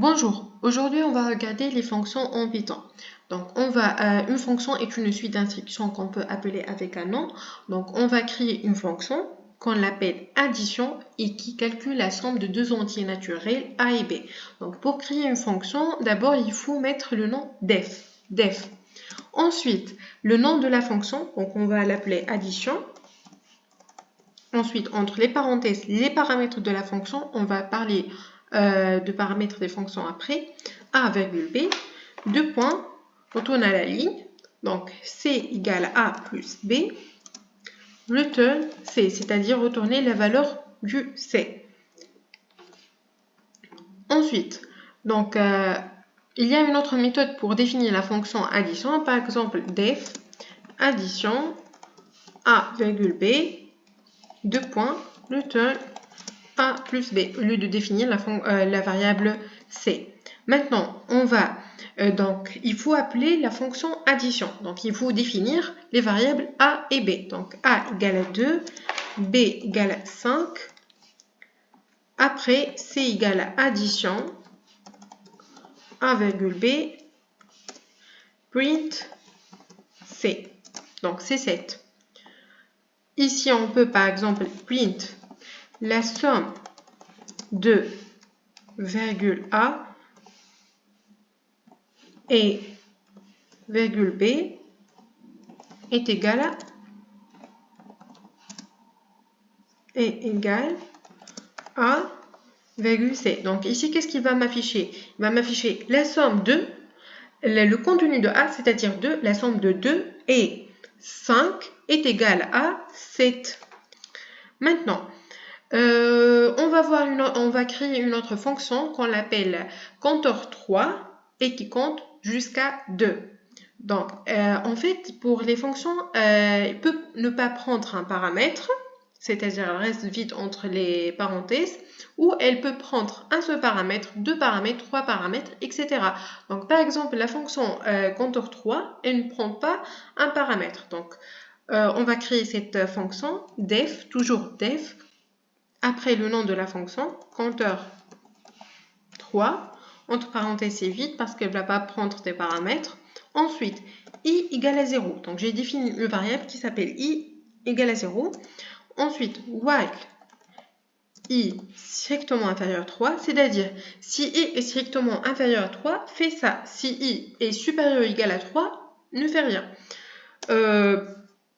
Bonjour, aujourd'hui on va regarder les fonctions en Python. Donc une fonction est une suite d'instructions qu'on peut appeler avec un nom. Donc on va créer une fonction qu'on l'appelle addition et qui calcule la somme de deux entiers naturels a et b. Donc pour créer une fonction, d'abord il faut mettre le nom def. Ensuite, le nom de la fonction, donc on va l'appeler addition. Ensuite, entre les parenthèses, les paramètres de la fonction, on va parler de paramètres des fonctions après, a, b, deux points, on tourne à la ligne, donc c égale a plus b, return c, c'est-à-dire retourner la valeur du c. Ensuite, donc, il y a une autre méthode pour définir la fonction addition, par exemple def addition a, b, deux points, return a plus b, au lieu de définir la variable c. Maintenant, donc, il faut appeler la fonction addition. Donc, il faut définir les variables a et b. Donc, a égale à 2, b égale à 5. Après, c égale à addition, a, b, print c. Donc, c'est 7. Ici, on peut par exemple print la somme de virgule A et virgule B est égale à virgule C. Donc ici, qu'est-ce qu'il va m'afficher? Il va m'afficher la somme de, le contenu de A, c'est-à-dire 2, la somme de 2 et 5 est égale à 7. Maintenant, on va créer une autre fonction qu'on l'appelle compteur 3 et qui compte jusqu'à 2. Donc, en fait, pour les fonctions, il peut ne pas prendre un paramètre, c'est-à-dire elle reste vide entre les parenthèses, ou elle peut prendre un seul paramètre, deux paramètres, trois paramètres, etc. Donc, par exemple, la fonction compteur 3, elle ne prend pas un paramètre. Donc, on va créer cette fonction def, toujours def, après le nom de la fonction, compteur 3, entre parenthèses c'est vide parce qu'elle ne va pas prendre des paramètres. Ensuite, i égale à 0. Donc j'ai défini une variable qui s'appelle i égale à 0. Ensuite, while i strictement inférieur à 3, c'est-à-dire si i est strictement inférieur à 3, fais ça. Si i est supérieur ou égal à 3, ne fais rien.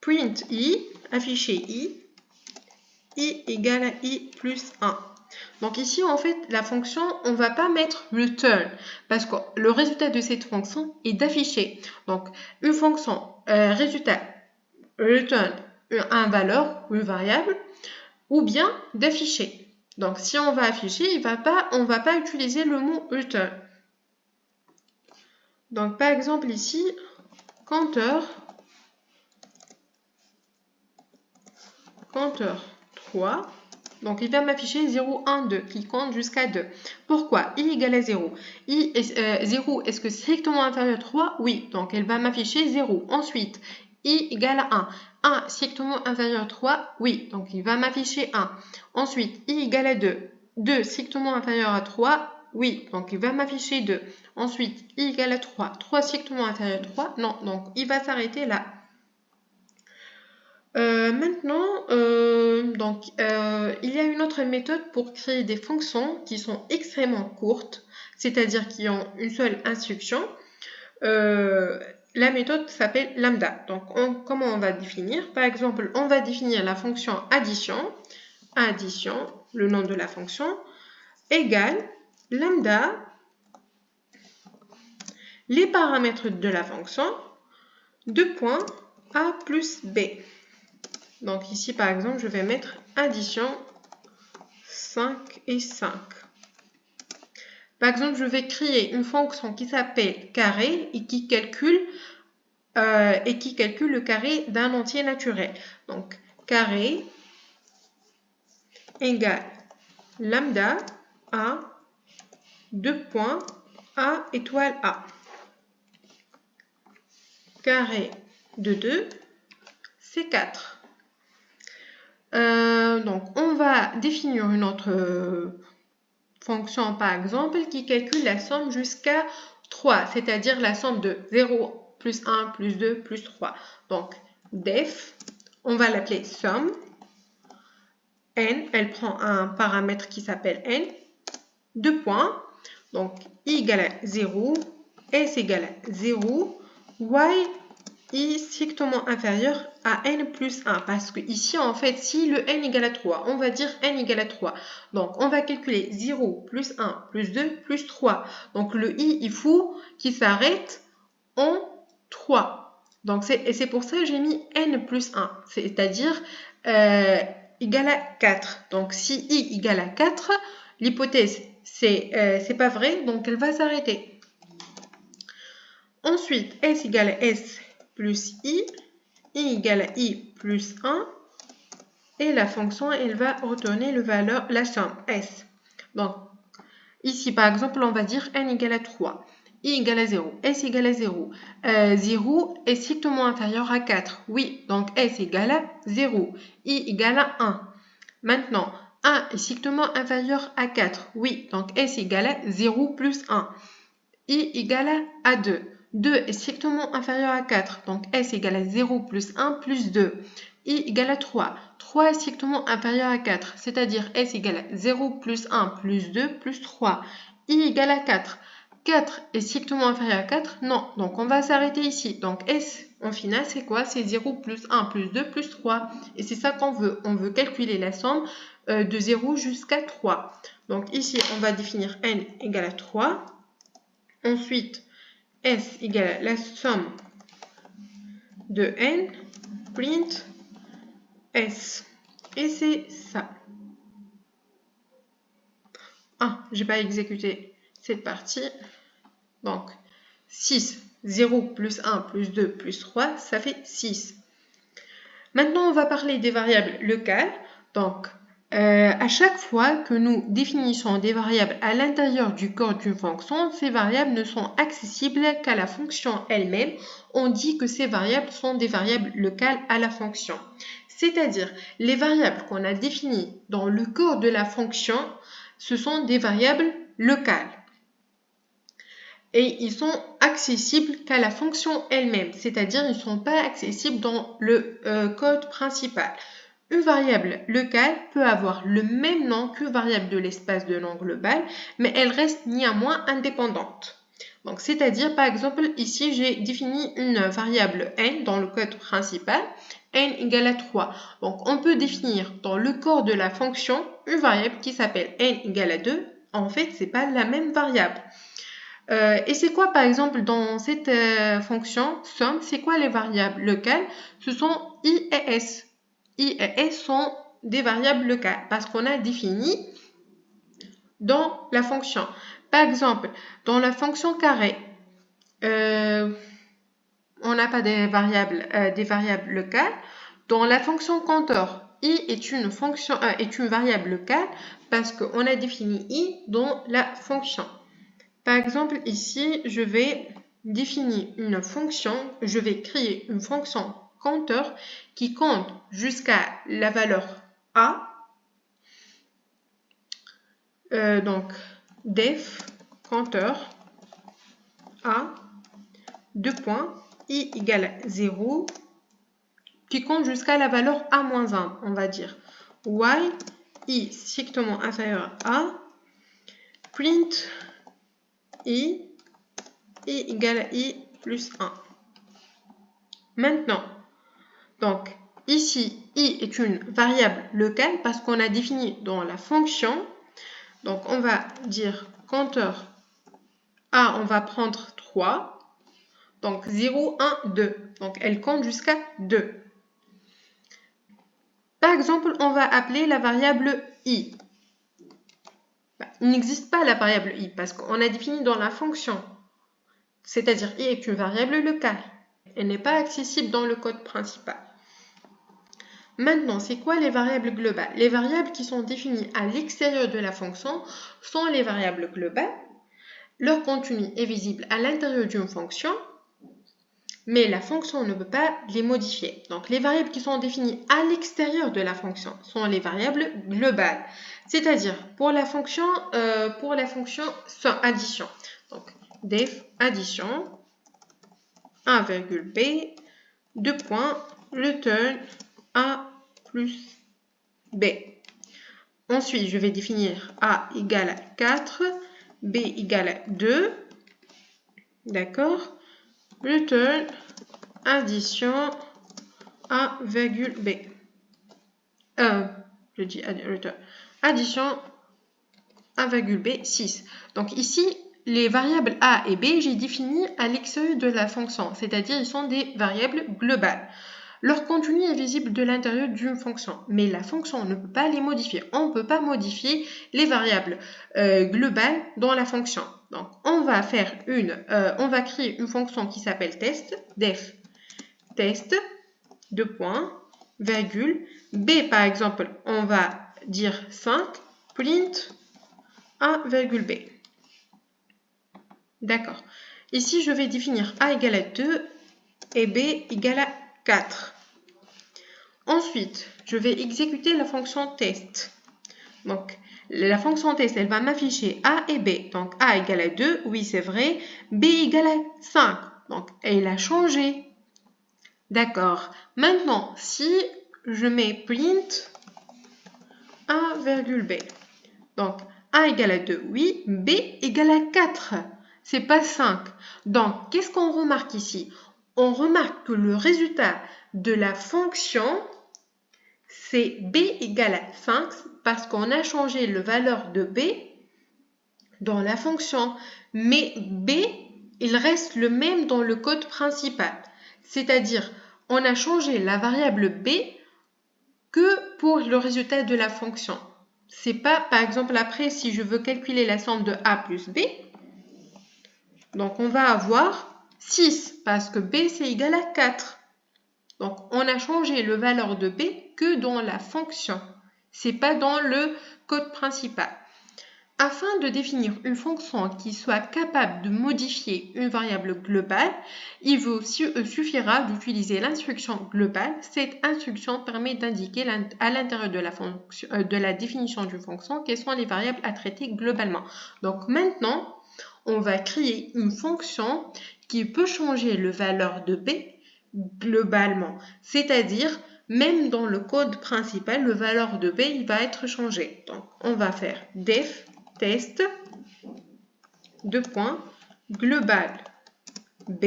Print i, afficher i égale à i plus 1. Donc ici, en fait, la fonction, on ne va pas mettre return parce que le résultat de cette fonction est d'afficher. Donc, une fonction résultat return une valeur, une variable, ou bien d'afficher. Donc, si on va afficher, on ne va pas utiliser le mot return. Donc, par exemple, ici, compteur 3. Donc, il va m'afficher 0, 1, 2, qui compte jusqu'à 2. Pourquoi? I égale à 0. 0, est-ce que c'est strictement inférieur à 3? Oui, donc elle va m'afficher 0. Ensuite, I égale à 1. 1 strictement inférieur à 3? Oui, donc il va m'afficher 1. Ensuite, I égale à 2. 2 strictement inférieur à 3? Oui, donc il va m'afficher 2. Ensuite, I égale à 3. 3 strictement inférieur à 3? Non, donc il va s'arrêter là. Maintenant, il y a une autre méthode pour créer des fonctions qui sont extrêmement courtes, c'est-à-dire qui ont une seule instruction. La méthode s'appelle lambda. Donc, comment on va définir? Par exemple, on va définir la fonction addition, le nom de la fonction, égale lambda, les paramètres de la fonction, deux points, a plus b. Donc ici, par exemple, je vais mettre addition 5 et 5. Par exemple, je vais créer une fonction qui s'appelle carré et qui calcule le carré d'un entier naturel. Donc, carré égale lambda a, deux points, a étoile a. Carré de 2, c'est 4. Donc, on va définir une autre fonction, par exemple, qui calcule la somme jusqu'à 3, c'est-à-dire la somme de 0 plus 1 plus 2 plus 3. Donc, def, on va l'appeler somme. N, elle prend un paramètre qui s'appelle n. 2 points. Donc, i égale à 0, s égale à 0, y strictement inférieur à n plus 1. Parce que ici, en fait, si le n égale à 3, on va dire n égale à 3. Donc, on va calculer 0 plus 1 plus 2 plus 3. Donc, le i, il faut qu'il s'arrête en 3. Donc, c'est pour ça que j'ai mis n plus 1. C'est-à-dire égal à 4. Donc, si i égale à 4, l'hypothèse, c'est pas vrai, donc elle va s'arrêter. Ensuite, s égale à s plus i égale à i plus 1, et la fonction, elle va retourner la somme s. Donc, ici, par exemple, on va dire n égale à 3, i égale à 0, s égale à 0. 0 est strictement inférieur à 4. Oui, donc s égale à 0, i égale à 1. Maintenant, 1 est strictement inférieur à 4. Oui, donc s égale à 0 plus 1. i égale à 2. 2 est strictement inférieur à 4. Donc s égale à 0 plus 1 plus 2. i égale à 3. 3 est strictement inférieur à 4. C'est-à-dire s égale à 0 plus 1 plus 2 plus 3. i égale à 4. 4 est strictement inférieur à 4? Non. Donc on va s'arrêter ici. Donc s en final, c'est quoi? C'est 0 plus 1 plus 2 plus 3. Et c'est ça qu'on veut. On veut calculer la somme de 0 jusqu'à 3. Donc ici, on va définir n égale à 3. Ensuite, s égale à la somme de n, print s. Et c'est ça. Ah, j'ai pas exécuté cette partie. Donc, 6, 0 plus 1 plus 2 plus 3, ça fait 6. Maintenant, on va parler des variables locales. Donc, à chaque fois que nous définissons des variables à l'intérieur du corps d'une fonction, ces variables ne sont accessibles qu'à la fonction elle-même. On dit que ces variables sont des variables locales à la fonction. C'est-à-dire, les variables qu'on a définies dans le corps de la fonction, ce sont des variables locales. Et ils sont accessibles qu'à la fonction elle-même, c'est-à-dire ils ne sont pas accessibles dans le code principal. Une variable locale peut avoir le même nom qu'une variable de l'espace de nom global, mais elle reste néanmoins indépendante. Donc, c'est-à-dire, par exemple, ici, j'ai défini une variable n dans le code principal, n égale à 3. Donc, on peut définir dans le corps de la fonction une variable qui s'appelle n égale à 2. En fait, ce n'est pas la même variable. Et c'est quoi, par exemple, dans cette fonction somme, c'est quoi les variables locales? Ce sont i et s. I et s sont des variables locales parce qu'on a défini dans la fonction. Par exemple, dans la fonction carré, on n'a pas des variables locales. Dans la fonction compteur, i est une variable locale parce qu'on a défini i dans la fonction. Par exemple, ici, je vais définir une fonction, je vais créer une fonction compteur qui compte jusqu'à la valeur a. Donc, def compteur a, 2 points, i égale à 0, qui compte jusqu'à la valeur a-1, on va dire. While i strictement inférieur à a, print i égale à i plus 1. Maintenant, donc ici, i est une variable locale parce qu'on a défini dans la fonction. Donc, on va dire compteur a, on va prendre 3. Donc, 0, 1, 2. Donc, elle compte jusqu'à 2. Par exemple, on va appeler la variable i. Il n'existe pas la variable i parce qu'on a défini dans la fonction. C'est-à-dire, i est une variable locale. Elle n'est pas accessible dans le code principal. Maintenant, c'est quoi les variables globales? Les variables qui sont définies à l'extérieur de la fonction sont les variables globales. Leur contenu est visible à l'intérieur d'une fonction. mais la fonction ne peut pas les modifier. Donc, les variables qui sont définies à l'extérieur de la fonction sont les variables globales. C'est-à-dire, pour la fonction addition. Donc, def addition, 1,b, 2 points, return a plus b. Ensuite, je vais définir a égale à 4, b égale à 2, d'accord? Return addition a, b. Je dis return addition a,b 6. Donc ici, les variables a et b, j'ai défini à l'extérieur de la fonction, c'est-à-dire ils sont des variables globales. Leur contenu est visible de l'intérieur d'une fonction, mais la fonction ne peut pas les modifier. On ne peut pas modifier les variables globales dans la fonction. Donc, on va créer une fonction qui s'appelle test, def test, 2 points, virgule, b par exemple, on va dire 5, print a, virgule b. D'accord. Ici, je vais définir a égale à 2 et b égale à 4. Ensuite, je vais exécuter la fonction test. Donc, la fonction test, elle va m'afficher a et b. Donc, a égale à 2, oui, c'est vrai. B égale à 5. Donc, elle a changé. D'accord. Maintenant, si je mets print a, virgule b. Donc, a égale à 2, oui. B égale à 4. C'est pas 5. Donc, qu'est-ce qu'on remarque ici? On remarque que le résultat de la fonction, c'est b égale à 5 parce qu'on a changé la valeur de b dans la fonction. Mais b, il reste le même dans le code principal. C'est-à-dire, on a changé la variable b que pour le résultat de la fonction. C'est pas, par exemple, après, si je veux calculer la somme de a plus b, donc on va avoir 6 parce que b c'est égal à 4. Donc on a changé la valeur de b que dans la fonction. C'est pas dans le code principal. Afin de définir une fonction qui soit capable de modifier une variable globale, il vous suffira d'utiliser l'instruction globale. Cette instruction permet d'indiquer à l'intérieur de la définition d'une fonction quelles sont les variables à traiter globalement. Donc maintenant, on va créer une fonction qui peut changer la valeur de b globalement. C'est-à-dire, même dans le code principal, la valeur de b il va être changée. Donc, on va faire def test, 2 points, global b,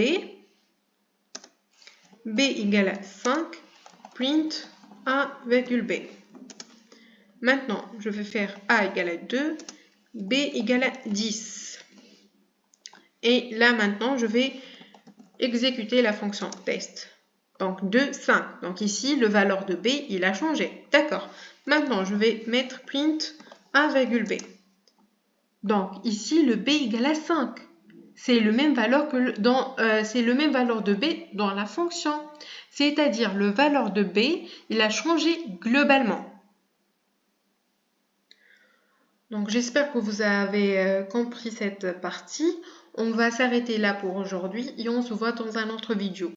b égale à 5, print a, virgule b. Maintenant, je vais faire a égale à 2, b égale à 10. Et là, maintenant, je vais exécuter la fonction test. Donc, 2, 5. Donc ici, le valeur de b, il a changé. D'accord. Maintenant, je vais mettre print a, virgule b. Donc, ici, le b égale à 5. C'est le même valeur de b dans la fonction. C'est-à-dire, le valeur de b, il a changé globalement. Donc, j'espère que vous avez compris cette partie. On va s'arrêter là pour aujourd'hui et on se voit dans un autre vidéo.